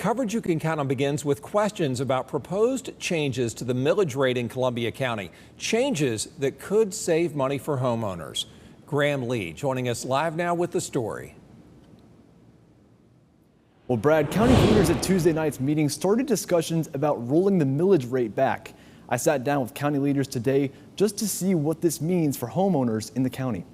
Coverage you can count on begins with questions about proposed changes to the millage rate in Columbia County, changes that could save money for homeowners. Graham Lee joining us live now with the story. Well, Brad, county leaders at Tuesday night's meeting started discussions about rolling the millage rate back. I sat down with county leaders today just to see what this means for homeowners in the county.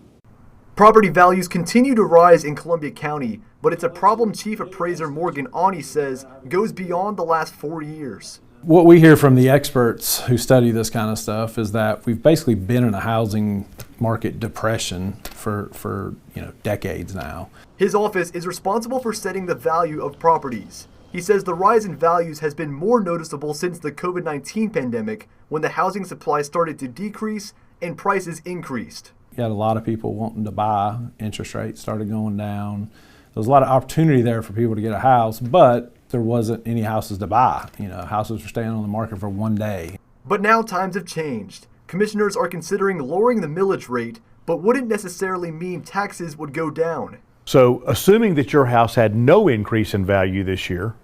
Property values continue to rise in Columbia County, but it's a problem Chief Appraiser Morgan Awney says goes beyond the last 4 years. What we hear from the experts who study this kind of stuff is that we've basically been in a housing market depression for decades now. His office is responsible for setting the value of properties. He says the rise in values has been more noticeable since the COVID-19 pandemic, when the housing supply started to decrease and prices increased. You had a lot of people wanting to buy, interest rates started going down. There was a lot of opportunity there for people to get a house, but there wasn't any houses to buy. Houses were staying on the market for one day. But now times have changed. Commissioners are considering lowering the millage rate, but wouldn't necessarily mean taxes would go down. So assuming that your house had no increase in value this year,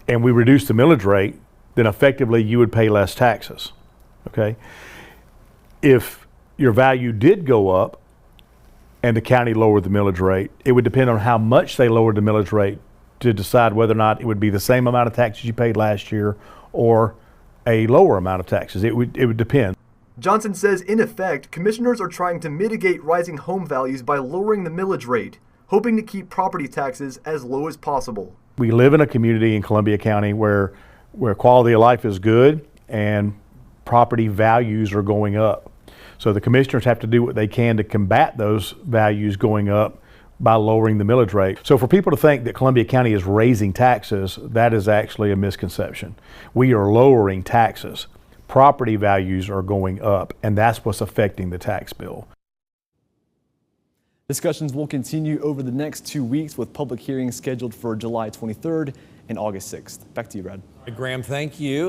and we reduced the millage rate, then effectively you would pay less taxes, okay? If your value did go up and the county lowered the millage rate, it would depend on how much they lowered the millage rate to decide whether or not it would be the same amount of taxes you paid last year or a lower amount of taxes. It would depend. Johnson says, in effect, commissioners are trying to mitigate rising home values by lowering the millage rate, hoping to keep property taxes as low as possible. We live in a community in Columbia County where quality of life is good and property values are going up. So the commissioners have to do what they can to combat those values going up by lowering the millage rate. So for people to think that Columbia County is raising taxes, that is actually a misconception. We are lowering taxes. Property values are going up, and that's what's affecting the tax bill. Discussions will continue over the next 2 weeks with public hearings scheduled for July 23rd and August 6th. Back to you, Brad. Graham, thank you.